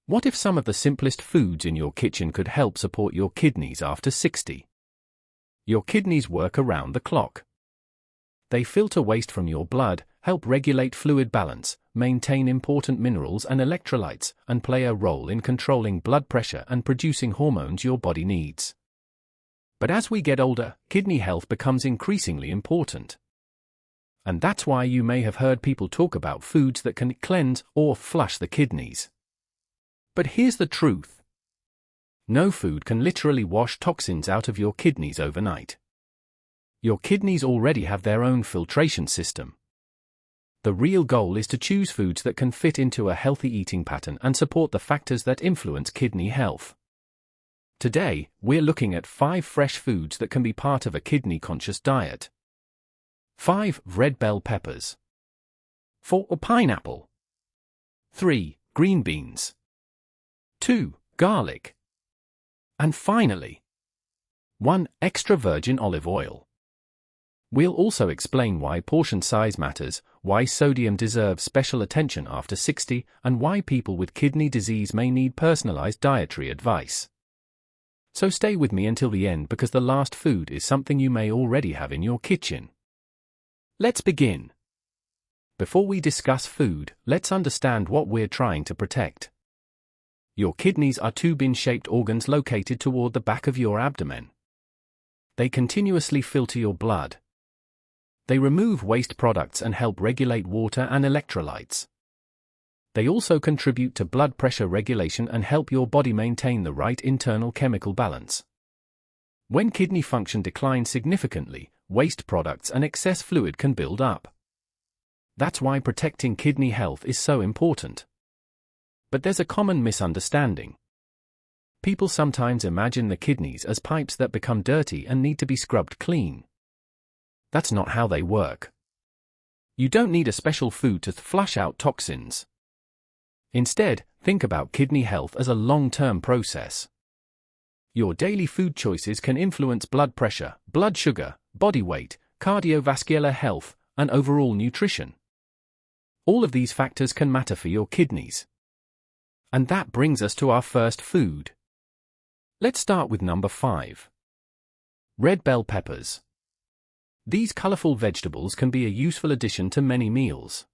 What if some of the simplest foods in your kitchen could help support your kidneys after 60? Your kidneys work around the clock. They filter waste from your blood, help regulate fluid balance, maintain important minerals and electrolytes, and play a role in controlling blood pressure and producing hormones your body needs. But as we get older, kidney health becomes increasingly important. And that's why you may have heard people talk about foods that can cleanse or flush the kidneys. But here's the truth. No food can literally wash toxins out of your kidneys overnight. Your kidneys already have their own filtration system. The real goal is to choose foods that can fit into a healthy eating pattern and support the factors that influence kidney health. Today, we're looking at 5 fresh foods that can be part of a kidney-conscious diet. 5. Red bell peppers. 4. Pineapple. 3. Green beans. 2. Garlic. And finally, 1. Extra virgin olive oil. We'll also explain why portion size matters, why sodium deserves special attention after 60, and why people with kidney disease may need personalized dietary advice. So stay with me until the end because the last food is something you may already have in your kitchen. Let's begin. Before we discuss food, let's understand what we're trying to protect. Your kidneys are 2 bin-shaped organs located toward the back of your abdomen. They continuously filter your blood. They remove waste products and help regulate water and electrolytes. They also contribute to blood pressure regulation and help your body maintain the right internal chemical balance. When kidney function declines significantly, waste products and excess fluid can build up. That's why protecting kidney health is so important. But there's a common misunderstanding. People sometimes imagine the kidneys as pipes that become dirty and need to be scrubbed clean. That's not how they work. You don't need a special food to flush out toxins. Instead, think about kidney health as a long-term process. Your daily food choices can influence blood pressure, blood sugar, body weight, cardiovascular health, and overall nutrition. All of these factors can matter for your kidneys. And that brings us to our first food. Let's start with number 5. Red bell peppers. These colorful vegetables can be a useful addition to many meals.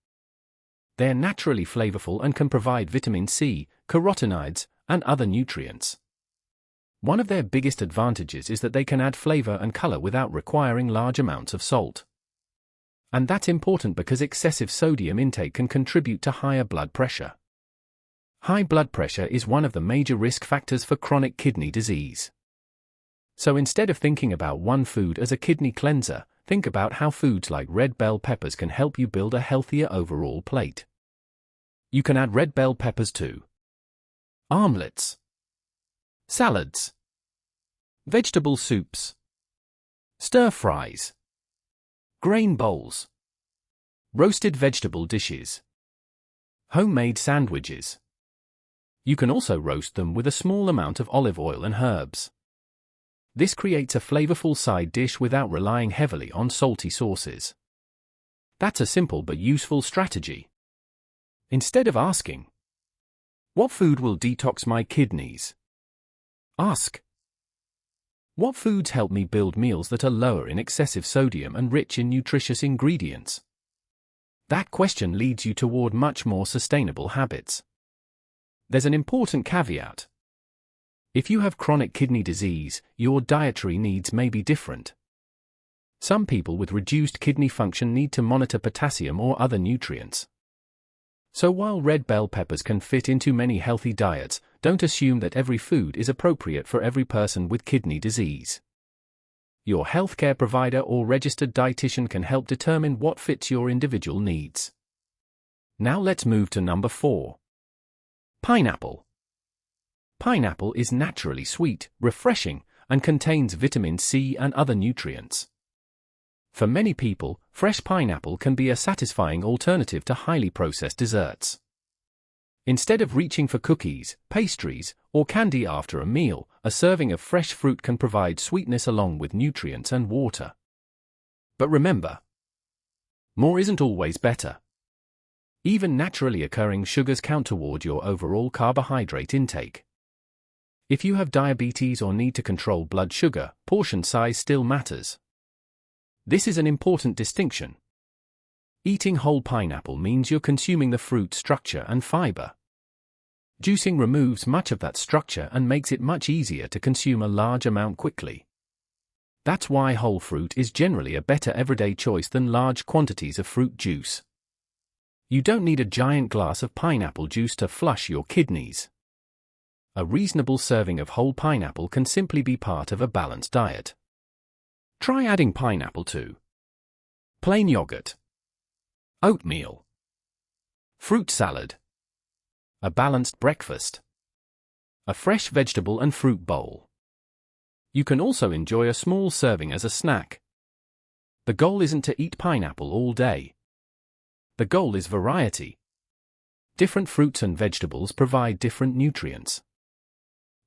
They're naturally flavorful and can provide vitamin C, carotenoids, and other nutrients. One of their biggest advantages is that they can add flavor and color without requiring large amounts of salt. And that's important because excessive sodium intake can contribute to higher blood pressure. High blood pressure is one of the major risk factors for chronic kidney disease. So instead of thinking about one food as a kidney cleanser, think about how foods like red bell peppers can help you build a healthier overall plate. You can add red bell peppers to omelets, salads, vegetable soups, stir-fries, grain bowls, roasted vegetable dishes, homemade sandwiches. You can also roast them with a small amount of olive oil and herbs. This creates a flavorful side dish without relying heavily on salty sauces. That's a simple but useful strategy. Instead of asking, "What food will detox my kidneys?" ask, "What foods help me build meals that are lower in excessive sodium and rich in nutritious ingredients?" That question leads you toward much more sustainable habits. There's an important caveat. If you have chronic kidney disease, your dietary needs may be different. Some people with reduced kidney function need to monitor potassium or other nutrients. So while red bell peppers can fit into many healthy diets, don't assume that every food is appropriate for every person with kidney disease. Your healthcare provider or registered dietitian can help determine what fits your individual needs. Now let's move to number 4. Pineapple. Pineapple is naturally sweet, refreshing, and contains vitamin C and other nutrients. For many people, fresh pineapple can be a satisfying alternative to highly processed desserts. Instead of reaching for cookies, pastries, or candy after a meal, a serving of fresh fruit can provide sweetness along with nutrients and water. But remember, more isn't always better. Even naturally occurring sugars count toward your overall carbohydrate intake. If you have diabetes or need to control blood sugar, portion size still matters. This is an important distinction. Eating whole pineapple means you're consuming the fruit's structure and fiber. Juicing removes much of that structure and makes it much easier to consume a large amount quickly. That's why whole fruit is generally a better everyday choice than large quantities of fruit juice. You don't need a giant glass of pineapple juice to flush your kidneys. A reasonable serving of whole pineapple can simply be part of a balanced diet. Try adding pineapple to plain yogurt, oatmeal, fruit salad, a balanced breakfast, a fresh vegetable and fruit bowl. You can also enjoy a small serving as a snack. The goal isn't to eat pineapple all day. The goal is variety. Different fruits and vegetables provide different nutrients.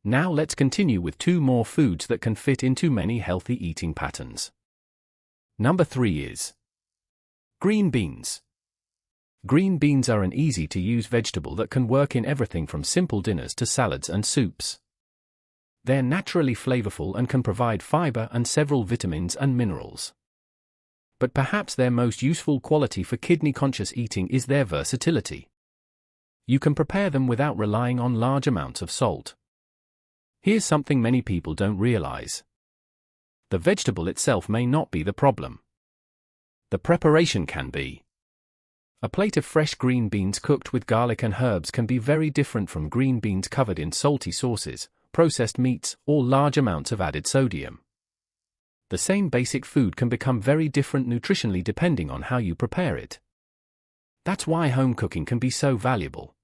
Now let's continue with 2 more foods that can fit into many healthy eating patterns. Number 3 is green beans. Green beans are an easy-to-use vegetable that can work in everything from simple dinners to salads and soups. They're naturally flavorful and can provide fiber and several vitamins and minerals. But perhaps their most useful quality for kidney-conscious eating is their versatility. You can prepare them without relying on large amounts of salt. Here's something many people don't realize. The vegetable itself may not be the problem. The preparation can be. A plate of fresh green beans cooked with garlic and herbs can be very different from green beans covered in salty sauces, processed meats, or large amounts of added sodium. The same basic food can become very different nutritionally depending on how you prepare it. That's why home cooking can be so valuable.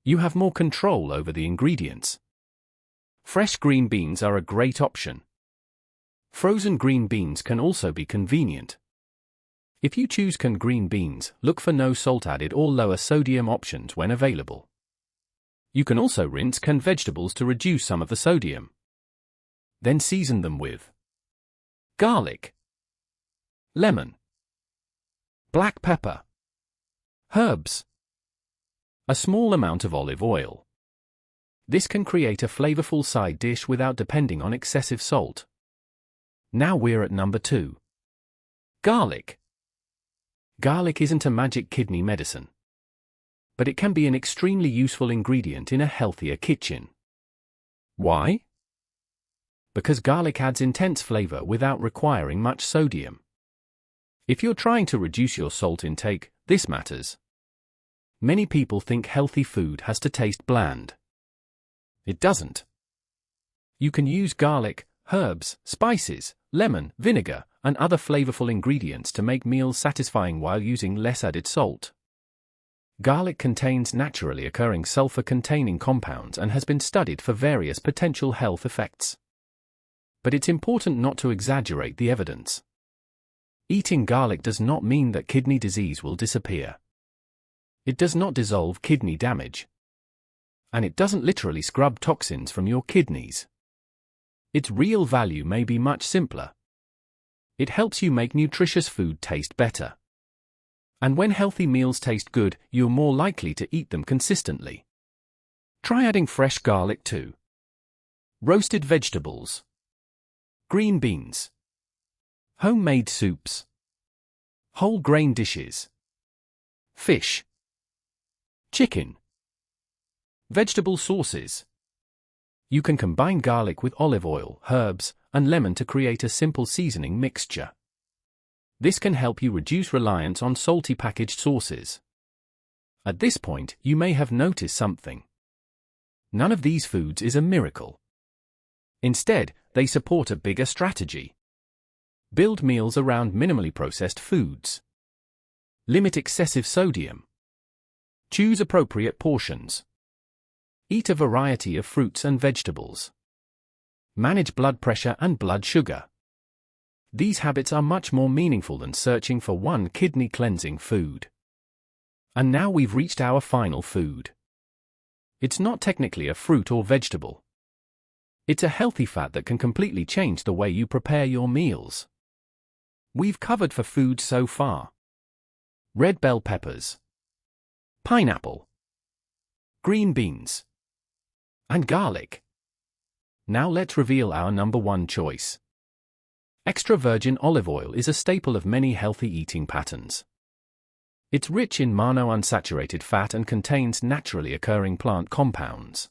You have more control over the ingredients. Fresh green beans are a great option. Frozen green beans can also be convenient. If you choose canned green beans, look for no salt added or lower sodium options when available. You can also rinse canned vegetables to reduce some of the sodium. Then season them with garlic, lemon, black pepper, herbs, a small amount of olive oil. This can create a flavorful side dish without depending on excessive salt. Now we're at number 2. Garlic. Garlic isn't a magic kidney medicine, but it can be an extremely useful ingredient in a healthier kitchen. Why? Because garlic adds intense flavor without requiring much sodium. If you're trying to reduce your salt intake, this matters. Many people think healthy food has to taste bland. It doesn't. You can use garlic, herbs, spices, lemon, vinegar, and other flavorful ingredients to make meals satisfying while using less added salt. Garlic contains naturally occurring sulfur-containing compounds and has been studied for various potential health effects. But it's important not to exaggerate the evidence. Eating garlic does not mean that kidney disease will disappear. It does not dissolve kidney damage. And it doesn't literally scrub toxins from your kidneys. Its real value may be much simpler. It helps you make nutritious food taste better. And when healthy meals taste good, you're more likely to eat them consistently. Try adding fresh garlic to roasted vegetables, green beans, homemade soups, whole grain dishes, fish, chicken, vegetable sauces. You can combine garlic with olive oil, herbs, and lemon to create a simple seasoning mixture. This can help you reduce reliance on salty packaged sauces. At this point, you may have noticed something. None of these foods is a miracle. Instead, they support a bigger strategy. Build meals around minimally processed foods. Limit excessive sodium. Choose appropriate portions. Eat a variety of fruits and vegetables. Manage blood pressure and blood sugar. These habits are much more meaningful than searching for one kidney-cleansing food. And now we've reached our final food. It's not technically a fruit or vegetable. It's a healthy fat that can completely change the way you prepare your meals. We've covered 4 foods so far. Red bell peppers, pineapple, green beans, and garlic. Now let's reveal our number one choice. Extra virgin olive oil is a staple of many healthy eating patterns. It's rich in monounsaturated fat and contains naturally occurring plant compounds.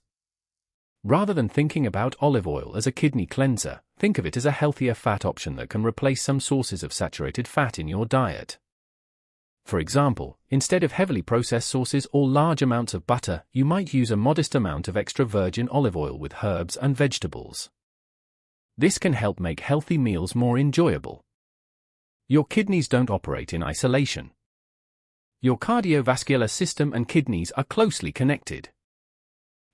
Rather than thinking about olive oil as a kidney cleanser, think of it as a healthier fat option that can replace some sources of saturated fat in your diet. For example, instead of heavily processed sauces or large amounts of butter, you might use a modest amount of extra virgin olive oil with herbs and vegetables. This can help make healthy meals more enjoyable. Your kidneys don't operate in isolation. Your cardiovascular system and kidneys are closely connected.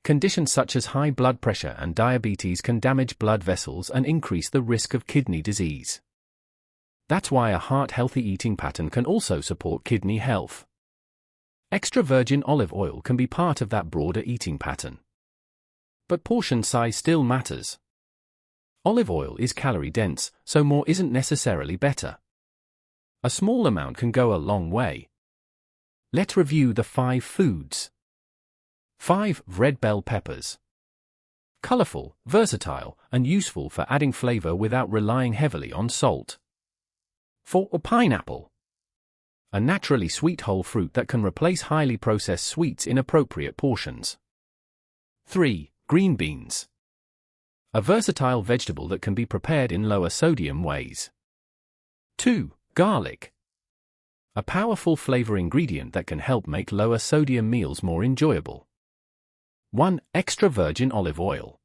Conditions such as high blood pressure and diabetes can damage blood vessels and increase the risk of kidney disease. That's why a heart-healthy eating pattern can also support kidney health. Extra virgin olive oil can be part of that broader eating pattern. But portion size still matters. Olive oil is calorie-dense, so more isn't necessarily better. A small amount can go a long way. Let's review the 5 foods. 5. Red bell peppers. Colorful, versatile, and useful for adding flavor without relying heavily on salt. 4. Pineapple. A naturally sweet whole fruit that can replace highly processed sweets in appropriate portions. 3. Green beans. A versatile vegetable that can be prepared in lower sodium ways. 2. Garlic. A powerful flavor ingredient that can help make lower sodium meals more enjoyable. 1. Extra virgin olive oil.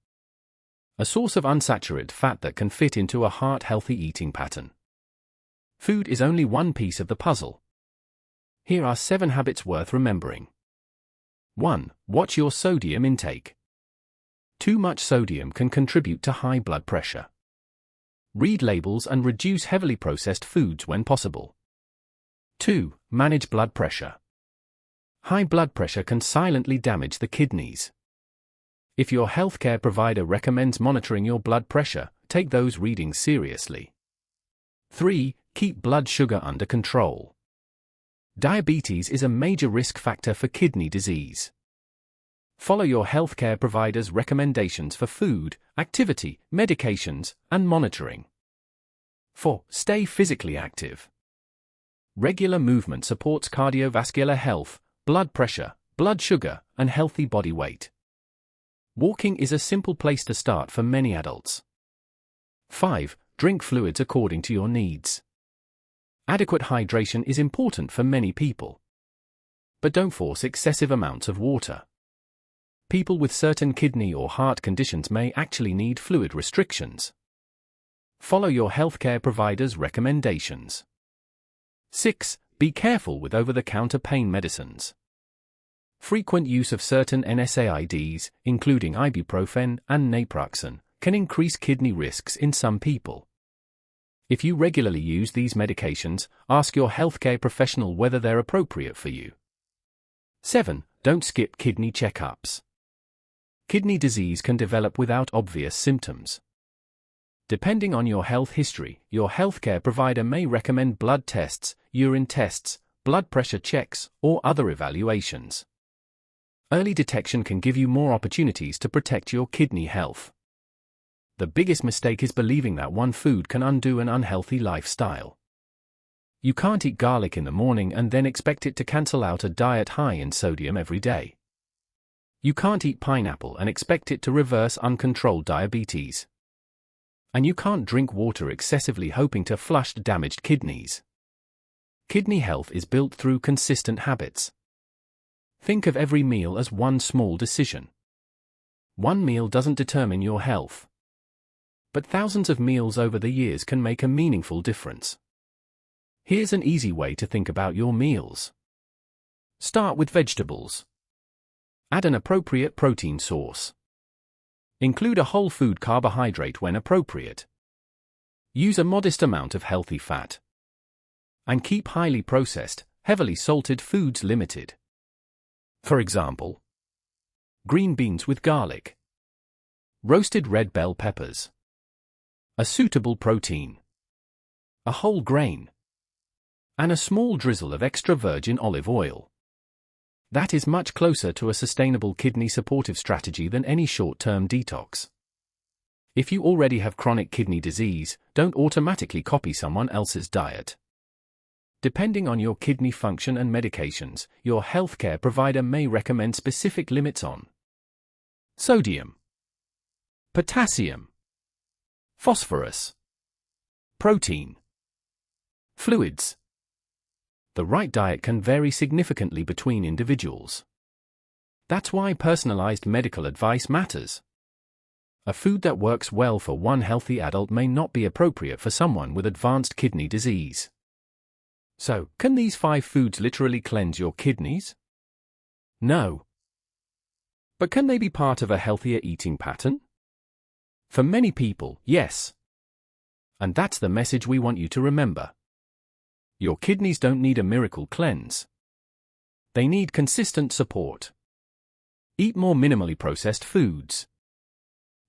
A source of unsaturated fat that can fit into a heart-healthy eating pattern. Food is only one piece of the puzzle. Here are 7 habits worth remembering. 1. Watch your sodium intake. Too much sodium can contribute to high blood pressure. Read labels and reduce heavily processed foods when possible. 2. Manage blood pressure. High blood pressure can silently damage the kidneys. If your healthcare provider recommends monitoring your blood pressure, take those readings seriously. 3. Keep blood sugar under control. Diabetes is a major risk factor for kidney disease. Follow your healthcare provider's recommendations for food, activity, medications, and monitoring. 4. Stay physically active. Regular movement supports cardiovascular health, blood pressure, blood sugar, and healthy body weight. Walking is a simple place to start for many adults. 5. Drink fluids according to your needs. Adequate hydration is important for many people. But don't force excessive amounts of water. People with certain kidney or heart conditions may actually need fluid restrictions. Follow your healthcare provider's recommendations. 6. Be careful with over-the-counter pain medicines. Frequent use of certain NSAIDs, including ibuprofen and naproxen, can increase kidney risks in some people. If you regularly use these medications, ask your healthcare professional whether they're appropriate for you. 7. Don't skip kidney checkups. Kidney disease can develop without obvious symptoms. Depending on your health history, your healthcare provider may recommend blood tests, urine tests, blood pressure checks, or other evaluations. Early detection can give you more opportunities to protect your kidney health. The biggest mistake is believing that one food can undo an unhealthy lifestyle. You can't eat garlic in the morning and then expect it to cancel out a diet high in sodium every day. You can't eat pineapple and expect it to reverse uncontrolled diabetes. And you can't drink water excessively hoping to flush damaged kidneys. Kidney health is built through consistent habits. Think of every meal as one small decision. One meal doesn't determine your health. But thousands of meals over the years can make a meaningful difference. Here's an easy way to think about your meals. Start with vegetables. Add an appropriate protein source. Include a whole food carbohydrate when appropriate. Use a modest amount of healthy fat. And keep highly processed, heavily salted foods limited. For example, green beans with garlic. Roasted red bell peppers. A suitable protein. A whole grain. And a small drizzle of extra virgin olive oil. That is much closer to a sustainable kidney supportive strategy than any short-term detox. If you already have chronic kidney disease, don't automatically copy someone else's diet. Depending on your kidney function and medications, your healthcare provider may recommend specific limits on sodium, potassium, phosphorus, protein, fluids. The right diet can vary significantly between individuals. That's why personalized medical advice matters. A food that works well for one healthy adult may not be appropriate for someone with advanced kidney disease. So, can these 5 foods literally cleanse your kidneys? No. But can they be part of a healthier eating pattern? For many people, yes. And that's the message we want you to remember. Your kidneys don't need a miracle cleanse. They need consistent support. Eat more minimally processed foods.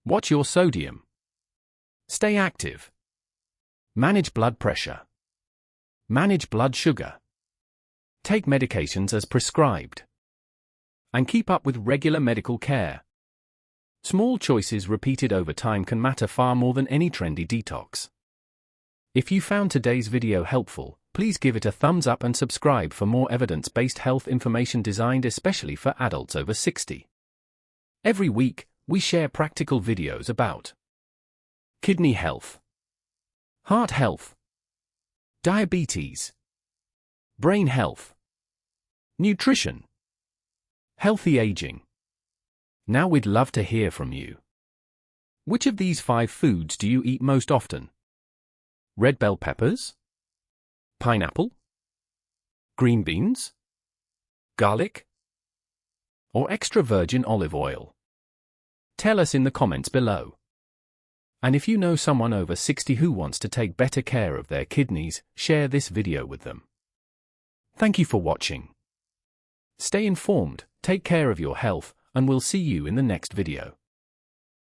Watch your sodium. Stay active. Manage blood pressure. Manage blood sugar. Take medications as prescribed. And keep up with regular medical care. Small choices repeated over time can matter far more than any trendy detox. If you found today's video helpful, please give it a thumbs up and subscribe for more evidence-based health information designed especially for adults over 60. Every week, we share practical videos about kidney health, heart health, diabetes, brain health, nutrition, healthy aging. Now we'd love to hear from you. Which of these 5 foods do you eat most often? Red bell peppers? Pineapple? Green beans? Garlic? Or extra virgin olive oil? Tell us in the comments below. And if you know someone over 60 who wants to take better care of their kidneys, share this video with them. Thank you for watching. Stay informed, take care of your health, and we'll see you in the next video.